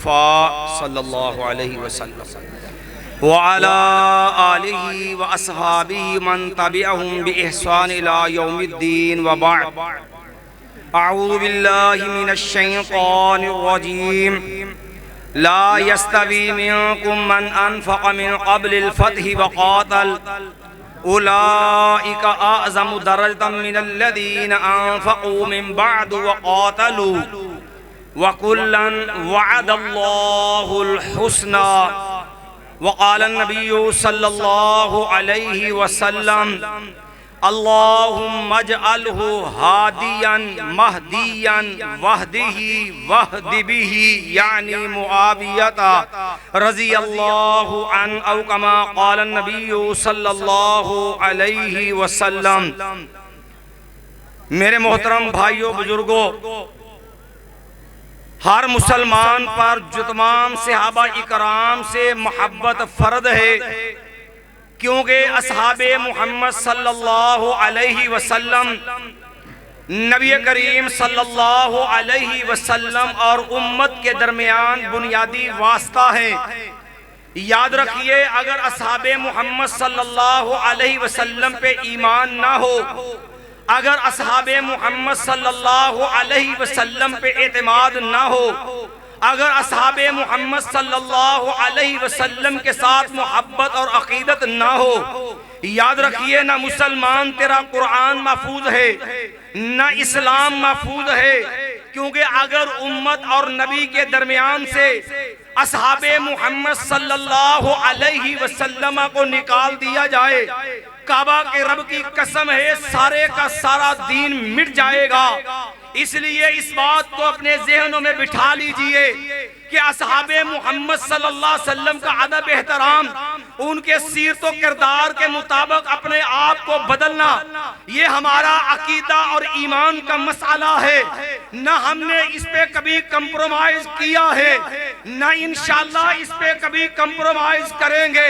صلی اللہ علیہ وسلم وعلى آلہ واصحابہ من تبعہم بإحسان الى یوم الدین وبعد اعوذ باللہ من الشیطان الرجیم لا يستوی منکم من انفق من قبل الفتح وقاتل اولئک اعظم درجة من الذین انفقوا من بعد وقاتلوا وَكُلًّا وَعَدَ اللَّهُ الْحُسْنَى وَقَالَ النَّبِيُّ صلی اللہ علیہ وسلم اللہم اجعلہ ہادیاً مہدیاً وحدہ وحد بہ یعنی معاویہ رضی اللہ عنہ او کما قال النبی صلی اللہ علیہ وسلم۔ میرے محترم بھائیوں بزرگوں، ہر مسلمان پر جو تمام صحابہ اکرام سے محبت فرض ہے، کیونکہ اصحاب محمد صلی اللہ علیہ وسلم نبی کریم صلی اللہ علیہ وسلم اور امت کے درمیان بنیادی واسطہ ہیں۔ یاد رکھیے، اگر اصحاب محمد صلی اللہ علیہ وسلم پہ ایمان نہ ہو، اگر اصحاب محمد صلی اللہ علیہ وسلم پہ اعتماد نہ ہو، اگر اصحاب محمد صلی اللہ علیہ وسلم کے ساتھ محبت اور عقیدت نہ ہو، یاد رکھیے نہ مسلمان تیرا قرآن محفوظ ہے نہ اسلام محفوظ ہے، کیونکہ اگر امت اور نبی کے درمیان سے اصحاب محمد صلی اللہ علیہ وسلم کو نکال دیا جائے، کعبہ کے رب کی قسم ہے سارے کا سارا دین مٹ جائے گا۔ اس لیے اس بات کو اپنے ذہنوں میں بٹھا لیجئے کہ اصحاب محمد صلی اللہ علیہ وسلم کا ادب احترام، ان کے سیرت و کردار کے مطابق اپنے آپ کو بدلنا، یہ ہمارا عقیدہ اور ایمان کا مسئلہ ہے۔ نہ ہم نے اس پہ کبھی کمپرومائز کیا ہے، نہ انشاءاللہ اس پہ کبھی کمپرومائز کریں گے،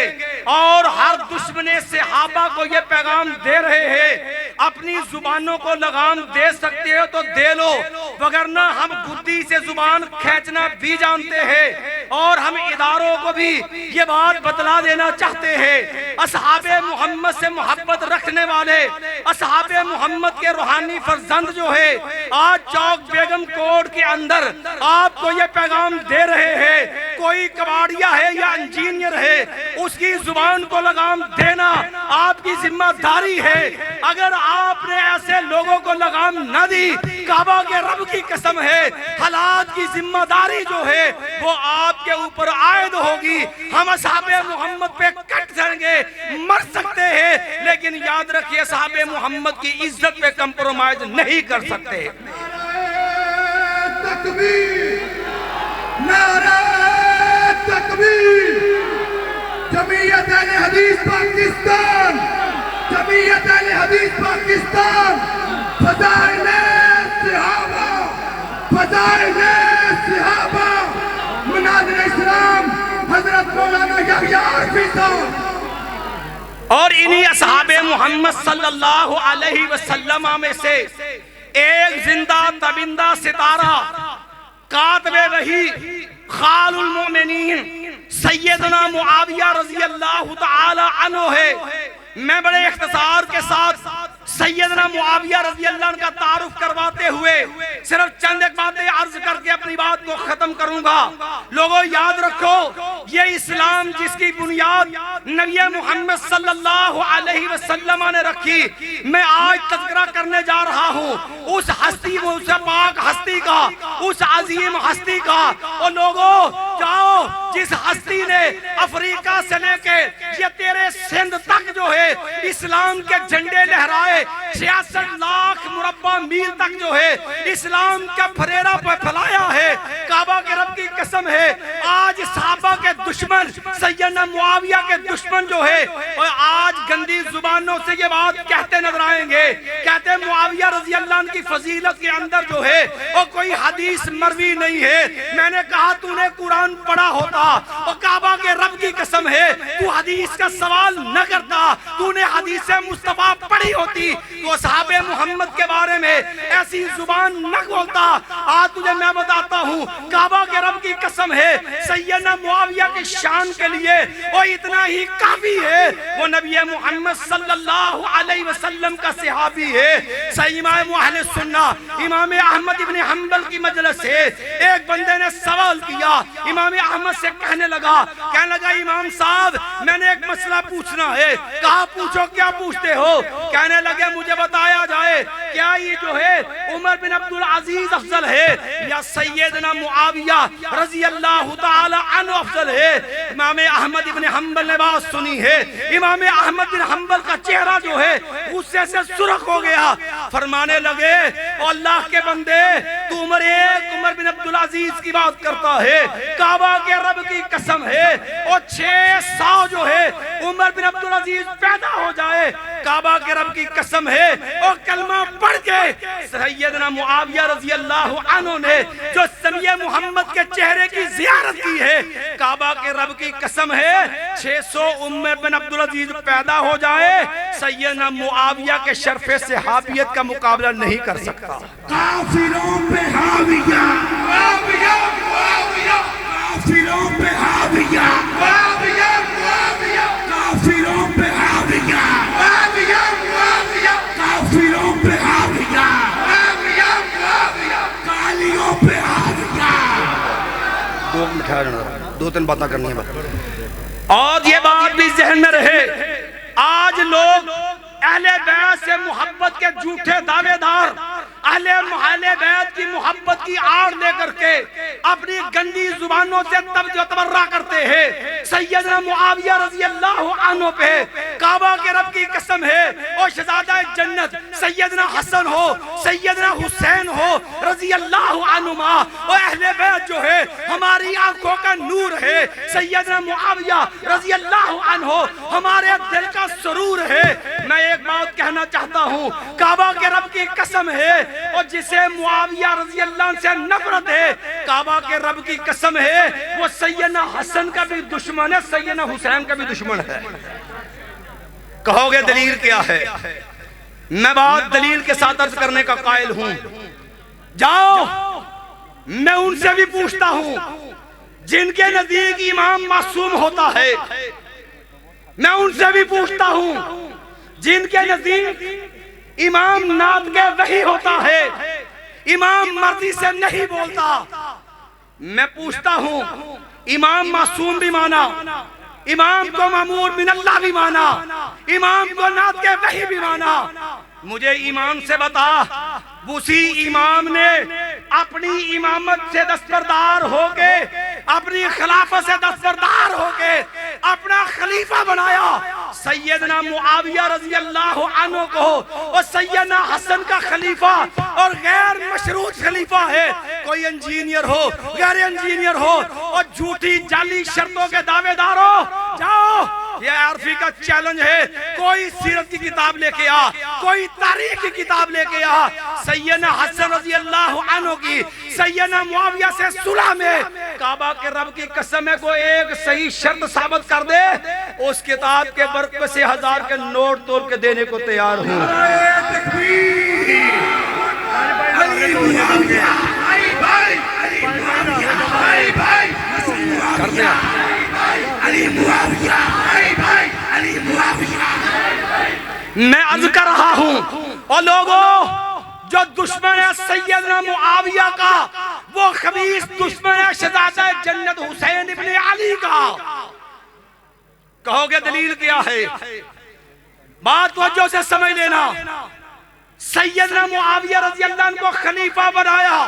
اور ہر دشمن صحابہ کو یہ پیغام دے رہے ہیں، اپنی زبانوں کو لگام دے سکتے ہو تو دے لو، وگرنہ ہم گدی سے زبان کھینچنا بھی جانتے ہیں، اور ہم اداروں کو بھی یہ بات بتلا دینا چاہتے ہیں۔ اصحاب محمد سے محبت رکھنے والے، اصحاب محمد کے روحانی فرزند جو ہے، آج چوک بیگم کوٹ کے اندر آپ کو یہ پیغام دے رہے ہیں، کوئی کباڑیا ہے یا انجینئر ہے، اس کی زبان کو لگام دینا آپ کی ذمہ داری ہے۔ اگر آپ نے ایسے لوگوں کو لگام نہ دی، کعبہ کے رب کی قسم ہے حالات کی ذمہ داری جو ہے وہ آپ کے اوپر عائد ہوگی۔ ہم اصحاب محمد پہ کٹ جائیں گے، مر سکتے ہیں، لیکن یاد رکھیے اصحاب محمد کی عزت پہ کمپرومائز نہیں کر سکتے۔ تکبیر، نعرہ تکبیر، جمعیت اہل حدیث پاکستان، جمعیت اہل حدیث پاکستان، فضائل صحابہ، فضائل صحابہ، مناظر اسلام حضرت مولانا یحییٰ عرفی صاحب۔ اور انہی اصحاب محمد صلی اللہ علیہ وسلم میں سے ایک زندہ تبندہ ستارہ، کاتب وحی، خال المؤمنین، سیدنا معاویہ رضی اللہ تعالی عنہ ہے۔ میں بڑے اختصار کے ساتھ سیدنا معاویہ رضی اللہ عنہ کا تعارف کرواتے ہوئے صرف چند ایک باتیں عرض کر کے اپنی بات کو ختم کروں گا۔ لوگوں یاد رکھو، یہ اسلام جس کی بنیاد نبی محمد صلی اللہ علیہ وسلم نے رکھی، میں آج تذکرہ کرنے جا رہا ہوں اس ہستی، اس پاک ہستی کا، اس عظیم ہستی کا۔ اور لوگوں جاؤ، جس ہستی نے افریقہ سے لے کے یہ تیرے سندھ تک جو ہے اسلام کے جھنڈے لہرائے، 66 لاکھ مربع میل تک جو ہے اسلام کا پھریرا پھیلایا ہے، کعبہ کے رب کی قسم ہے آج صحابہ کے دشمن، سیدنا معاویہ کے دشمن جو ہے، اور آج گندی زبانوں سے یہ بات کہتے نظر آئیں گے، کہتے ہیں معاویہ رضی اللہ عنہ کی فضیلت کے اندر جو ہے وہ کوئی حدیث مروی نہیں ہے۔ میں نے کہا تو نے قرآن پڑھا ہوتا اور کعبہ کے رب رب کی قسم ہے تو حدیث کا سوال نہ کرتا، تو نے حدیث مصطفیٰ پڑھی ہوتی تو اصحاب محمد کے بارے میں ایسی زبان نہ بولتا۔ آج تجھے میں بتاتا ہوں، کعبہ کے رب کی قسم ہے سیدنا معاویہ کی شان کے لیے وہ اتنا ہی کافی ہے، وہ نبی محمد صلی اللہ علیہ وسلم کا صحابی ہے۔ صحیح امام اہل سنہ امام احمد ابن حنبل کی مجلس سے ایک بندے نے سوال کیا، امام احمد سے کہنے لگا امام صاحب میں نے ایک مسئلہ پوچھنا ہے۔ کہا پوچھو، کیا پوچھتے ہو؟ کہنے لگے مجھے بتایا جائے کیا یہ جو ہے عمر بن عبدالعزیز افضل ہے یا سیدنا معاویہ رضی اللہ تعالی عنہ افضل ہے؟ امام احمد ابن حنبل نے بات سنی ہے، امام احمد بن حنبل کا چہرہ جو ہے غصے سے سرخ ہو گیا، فرمانے لگے او اللہ کے بندے تو عمر بن عبدالعزیز کی بات کرتا ہے، کعبہ کے رب کی قسم ہے اور 600 جو ہے عمر بن عبدالعزیز پیدا ہو جائے، کعبہ کے رب کی قسم ہے اور کلمہ پڑھ کے سیدنا معاویہ رضی اللہ عنہ نے جو سمیع محمد کے چہرے کی زیارت کی ہے، کعبہ کے رب کی قسم ہے 600 عمر بن عبدالعزیز پیدا ہو جائے، سیدنا معاویہ کے شرف صحابیت کا مقابلہ نہیں کر سکتا۔ کافروں پہ حاویہ، معاویہ معاویہ، کافروں پہ حاویہ، معاویہ معاویہ، کافروں پہ حاویہ، معاویہ معاویہ، کافروں پہ حاویہ، معاویہ معاویہ، کالیوں پہ حاویہ۔ دو تین باتیں کرنی ہیں اور یہ بات بھی ذہن میں رہے، آج لوگ اہل بیت سے محبت کے جھوٹے دعوے دار اہل بیت کی محبت کی آڑ لے کر کے اپنی گندی زبانوں سے تبرہ کرتے ہیں۔ سیدنا معاویہ رضی اللہ عنہ پہ کعبہ کے رب کی قسم ہے اور شہزادہ جنت سیدنا حسن ہو سیدنا حسین ہو رضی اللہ عنہما، اور اہل بیت جو ہے ہماری آنکھوں کا نور ہے، سیدنا معاویہ رضی اللہ عنہ ہمارے دل کا سرور ہے۔ میں ایک بات کہنا چاہتا ہوں، کعبہ کے رب کی قسم ہے اور جسے معاویہ رضی اللہ عنہ سے نفرت ہے، کعبہ کے رب کی قسم ہے وہ سیدنا حسن کا بھی دشمن ہے، سیدنا حسین کا بھی دشمن ہے۔ کہو گے دلیل کیا ہے؟ میں بات دلیل کے ساتھ عرض کرنے کا قائل ہوں۔ جاؤ میں ان سے بھی پوچھتا ہوں جن کے نزدیک امام معصوم ہوتا ہے، میں ان سے بھی پوچھتا ہوں جن کے نزدیک امام نعت کے وحی ہوتا ہے، امام مرضی سے نہیں بولتا۔ میں پوچھتا ہوں امام معصوم بھی مانا، امام کو مامور من اللہ بھی مانا، امام کو نعت کے وحی بھی مانا، مجھے امام سے بتا اسی امام نے اپنی امامت سے دستبردار ہو کے اپنی خلافت سے دستبردار ہو کے اپنا خلیفہ بنایا سیدنا معاویہ رضی اللہ عنہ کو، اور سیدنا حسن کا خلیفہ اور غیر مشروط خلیفہ ہے۔ کوئی انجینئر ہو غیر انجینئر ہو اور جھوٹی جعلی شرطوں کے دعوے دار ہو، جاؤ یہ عرفی کا چیلنج ہے، کوئی سیرت کی کتاب لے کے آ، کوئی تاریخ کی کتاب لے کے آ، سیدنا حسن رضی اللہ عنہ کی سیدنا معاویہ سے صلح میں کعبہ کے رب کی قسم ہے کوئی ایک صحیح شرط ثابت کر دے، اس کتاب کے برکت سے 1000 کے نوٹ توڑ کے دینے کو تیار ہوں۔ کر دیا میں عرض کر رہا ہوں، اور لوگوں جو دشمن ہے سیدنا معاویہ کا وہ خبیث دشمن ہے شہزادہ جنت حسین ابن علی کا۔ کہو گے دلیل کیا ہے؟ بات وجہ سے سمجھ لینا، سیدنا معاویہ رضی اللہ عنہ کو خلیفہ بنایا،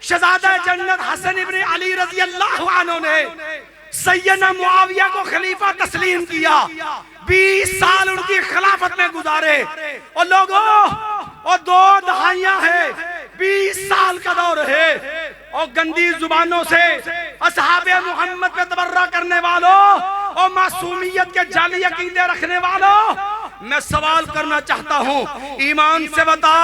شہزادہ جنت حسن ابن علی رضی اللہ عنہ نے سیدنا معاویہ کو خلیفہ تسلیم کیا، 20 سال ان کی خلافت میں گزارے، اور لوگوں اور 2 دہائیاں ہیں، 20 سال کا دور ہے، اور گندی زبانوں سے اصحاب محمد پہ تبرہ کرنے والوں اور معصومیت کے جعلی عقیدے رکھنے والوں، میں سوال کرنا چاہتا ہوں، ایمان سے بتا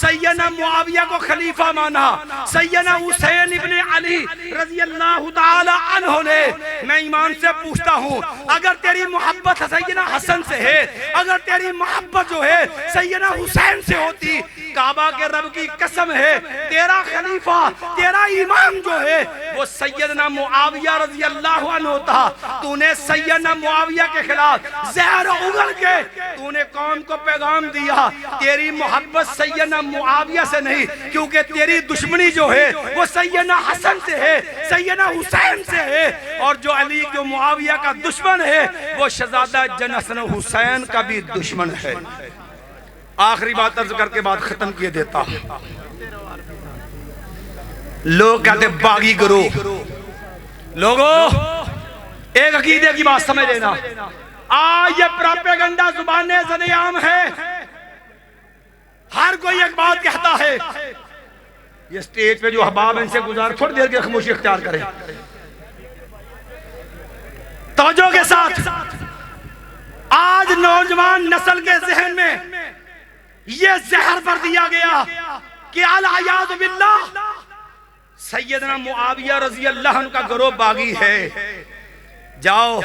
سیدنا معاویہ کو خلیفہ مانا، سیدنا حسین ابن علی رضی اللہ تعالی عنہ نے، میں ایمان سے پوچھتا ہوں اگر تیری محبت سیدنا حسن سے ہے، اگر تیری محبت جو ہے سیدنا حسین سے ہوتی، کعبہ کے رب کی قسم ہے تیرا خلیفہ، تیرا امام جو ہے وہ سیدنا معاویہ رضی اللہ عنہ ہوتا۔ تو نے سیدنا معاویہ کے خلاف زہر اگل کے تو نے قوم کو پیغام دیا، تیری محبت سیدنا معاویہ سے نہیں، کیونکہ تیری دشمنی جو ہے وہ سیدنا حسن سے ہے، سیدنا حسین سے ہے، اور جو علی جو معاویہ کا دشمن ہے وہ شہزادہ جن حسن حسین کا بھی دشمن ہے۔ آخری بات عرض کر کے بات ختم کیے دیتا ہوں۔ لوگ کہتے باغی گروہ، لوگوں ایک عقیدے کی بات سمجھ لینا، آج یہ پراپیگنڈا زبانیں زد عام ہے، ہر کوئی ایک بات کہتا ہے۔ یہ سٹیج پہ جو احباب ان سے گزار تھوڑی دیر کی خاموشی اختیار کریں، توجہ کے ساتھ۔ آج نوجوان نسل کے ذہن میں یہ زہر بھر دیا گیا کہ العیاذ باللہ سیدنا معاویہ رضی اللہ عنہ کا گروہ باغی ہے۔ جاؤ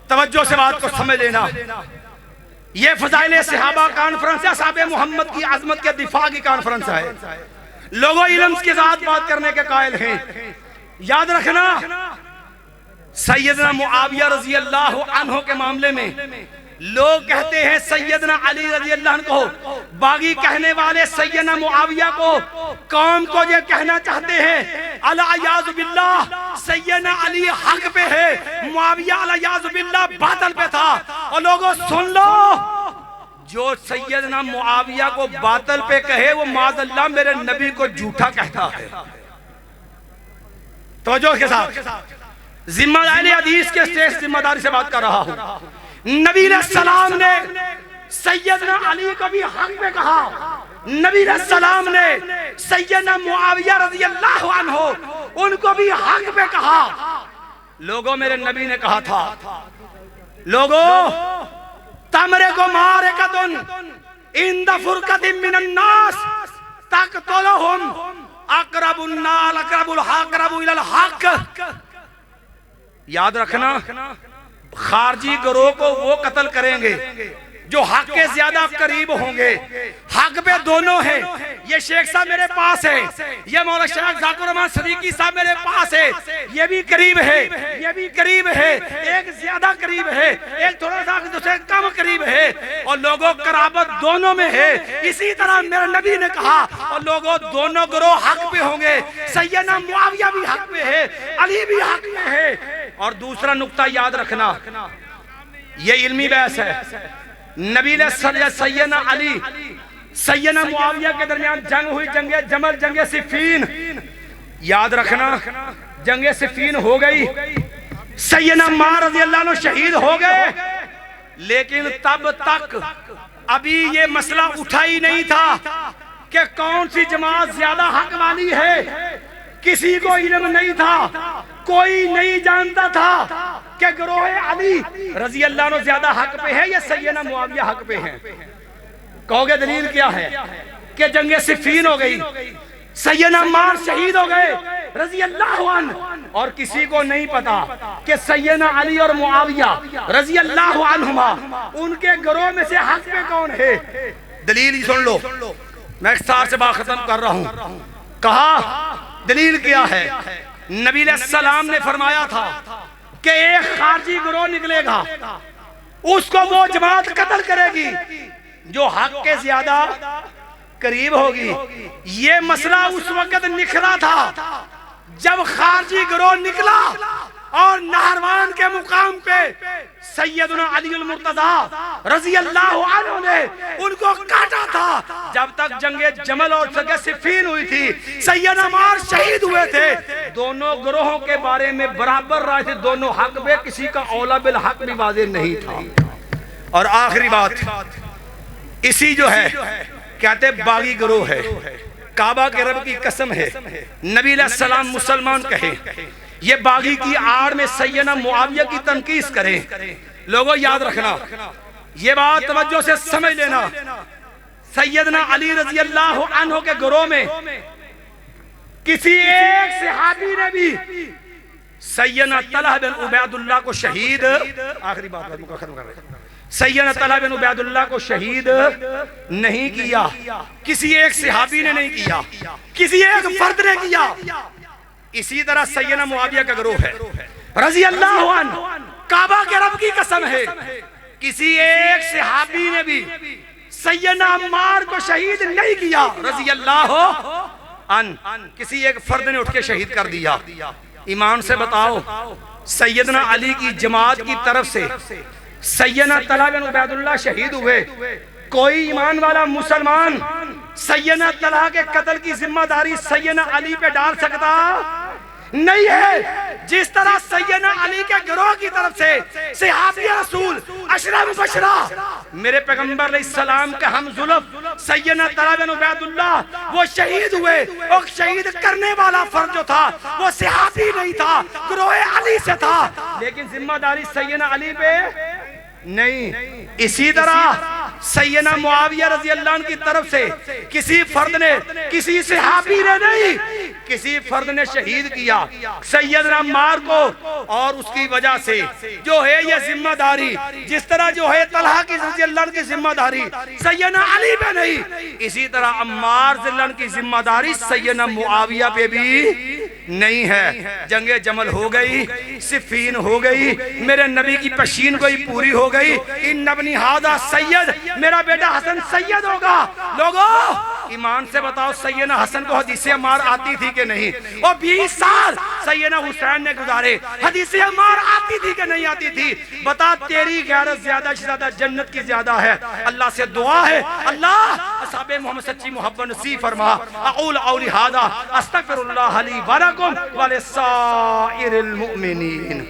توجہ سے بات کو سمجھ لینا، یہ فضائل صحابہ کانفرنس ہے، اصحاب محمد کی عظمت کے دفاع کی کانفرنس ہے۔ لوگوں علم کے ساتھ بات کرنے کے قائل ہیں، یاد رکھنا سیدنا معاویہ رضی اللہ عنہ کے معاملے میں لوگ کہتے ہیں سیدنا علی رضی اللہ عنہ کو باغی کہنے والے سیدنا معاویہ کو قوم کو یہ کہنا چاہتے ہیں العیاذ باللہ سیدنا علی حق پہ ہے، معاویہ العیاذ باللہ باطل پہ تھا۔ اور لوگوں سن لو، جو سیدنا معاویہ کو باطل پہ کہے وہ معاذ اللہ میرے نبی کو جھوٹا کہتا ہے۔ توجہ کے ساتھ ذمہ داری حدیث کے سٹیج ذمہ داری سے بات کر رہا ہوں۔ نبی علیہ السلام نے سیدنا علی کو بھی حق میں کہا، نبی علیہ السلام نے سیدنا معاویہ رضی اللہ عنہ ان کو بھی حق میں کہا۔ لوگوں میرے نبی نے کہا تھا، لوگوں تمرے کو مارکتن اند فرقت من الناس تقتلہم اقرب النال اقرب الحق اقرب الى الحق۔ یاد رکھنا خارجی گروہ کو وہ قتل کریں گے جو حق کے زیادہ قریب ہوں گے، حق پہ دونوں ہیں۔ یہ شیخ صاحب میرے پاس ہے، یہ مولا شیخ ذاکر الرحمن صدیقی صاحب میرے پاس ہے، یہ بھی قریب ہے، یہ بھی قریب ہے، ایک زیادہ قریب ہے، ایک تھوڑا سا دوسرے کم قریب ہے، اور لوگوں قرابت دونوں میں ہے۔ اسی طرح میرے نبی نے کہا اور لوگوں دونوں گروہ حق پہ ہوں گے، سیدنا معاویہ بھی حق پہ ہے، علی بھی حق پہ ہے۔ اور دوسرا نقطہ یاد رکھنا، یہ علمی بحث ہے، نبی علیہ سیدنا علی سیدنا معاویہ کے درمیان جنگ ہوئی، جنگ جمل، جنگ صفین، یاد رکھنا جنگ صفین ہو گئی، سیدنا عمار رضی اللہ عنہ شہید ہو گئے، لیکن تب تک ابھی یہ مسئلہ اٹھا ہی نہیں تھا کہ کون سی جماعت زیادہ حق والی ہے، کسی کو علم نہیں تھا، کوئی نہیں جانتا تھا کہ گروہ علی رضی اللہ عنہ زیادہ حق پہ ہے یا سیدنا معاویہ حق پہ ہیں۔ کہو گے دلیل کیا ہے کہ جنگ صفین ہو گئی، سیدنا عمار شہید ہو گئے رضی اللہ عنہ، اور کسی کو نہیں پتا کہ سیدنا علی اور معاویہ رضی اللہ عنہما ان کے گروہ میں سے حق پہ کون ہے۔ دلیل ہی سن لو، میں اختصار سے بات ختم کر رہا ہوں۔ کہا دلیل کیا ہے، نبی علیہ السلام نے فرمایا تھا کہ ایک خارجی گروہ نکلے گا، اس کو وہ جماعت قتل کرے گی جو حق کے زیادہ قریب ہوگی۔ یہ مسئلہ اس وقت نکھرا تھا جب خارجی گروہ نکلا اور نہروان کے مقام پہ سیدنا علی المرتضی رضی اللہ عنہ نے ان کو کاٹا تھا۔ جب تک جنگ جمل اور جنگ صفین ہوئی تھی، سیدنا عمار شہید ہوئے تھے، دونوں گروہوں کے بارے میں برابر رائے تھے، دونوں حق پہ، کسی کا اولا بالحق بھی واضح نہیں تھا۔ اور آخری بات، اسی جو ہے کہتے باغی گروہ ہے، کعبہ کے رب کی قسم ہے، نبی علیہ السلام مسلمان کہے، یہ باغی کی آڑ میں سیدنا معاویہ کی تنقیص کریں۔ لوگوں یاد رکھنا، یہ بات توجہ سے سمجھ لینا، سیدنا علی رضی اللہ عنہ کے گروہ میں کسی ایک صحابی نے بھی سیدنا طلحہ بن عبید اللہ کو شہید، آخری بات ختم کر رہے ہیں، سیدنا طلحہ بن عبید اللہ کو شہید نہیں کیا، کسی ایک صحابی نے نہیں کیا، کسی ایک فرد نے کیا۔ اسی طرح سیدنا معاویہ کا گروہ ہے رضی اللہ عنہ، کعبہ کے رب کی قسم ہے کسی ایک صحابی نے بھی سیدنا عمار کو شہید نہیں کیا رضی اللہ عنہ، کسی ایک فرد نے اٹھ کے شہید کر دیا۔ ایمان سے بتاؤ، سیدنا علی کی جماعت کی طرف سے سیدنا طلحہ بن عبید اللہ شہید ہوئے، کوئی ایمان والا مسلمان سیدنا طلحہ کے قتل کی ذمہ داری سیدنا علی پہ ڈال سکتا نہیں ہے۔ جس طرح سیدنا علی کے گروہ کی طرف سے صحابی رسول عشرہ مبشرہ میرے پیغمبر علیہ السلام کا ہم ظلم سیدنا طلحہ بن عبید اللہ وہ شہید ہوئے، اور شہید کرنے والا فرد جو تھا وہ صحابی نہیں تھا، گروہ علی سے تھا، لیکن ذمہ داری سیدنا علی پہ نہیں۔ اسی طرح سیدنا معاویہ رضی اللہ عنہ کی طرف سے کسی فرد نے، کسی صحابی نے نہیں، کسی فرد نے شہید کیا سیدنا عمار کو، اور اس کی وجہ سے جو ہے یہ ذمہ داری جس طرح جو ہے طلحہ کی رضی اللہ عنہ کی ذمہ داری سیدنا علی پہ نہیں، اسی طرح عمار رضی اللہ عنہ کی ذمہ داری سیدنا معاویہ پہ بھی نہیں ہے۔ جنگ جمل ہو گئی، صفین ہو گئی، میرے نبی کی پشین گوئی پوری ہو گئی، ان ابنی ہادہ سید، میرا بیٹا حسن سید ہوگا۔ لوگوں ایمان سے بتاؤ، سیدنا حسن کو حدیث عمار آتی تھی کہ نہیں؟ اور 20 سال سیدنا حسین نے گزارے، حدیث عمار آتی تھی کہ نہیں آتی تھی؟ بتا، تیری غیرت زیادہ سے زیادہ جنت کی زیادہ ہے۔ اللہ سے دعا ہے اللہ اصحاب محمد سچی محبت نصیب فرما۔ اقول قولی ھذا استغفر اللہ لی ولکم ولسائر المؤمنین۔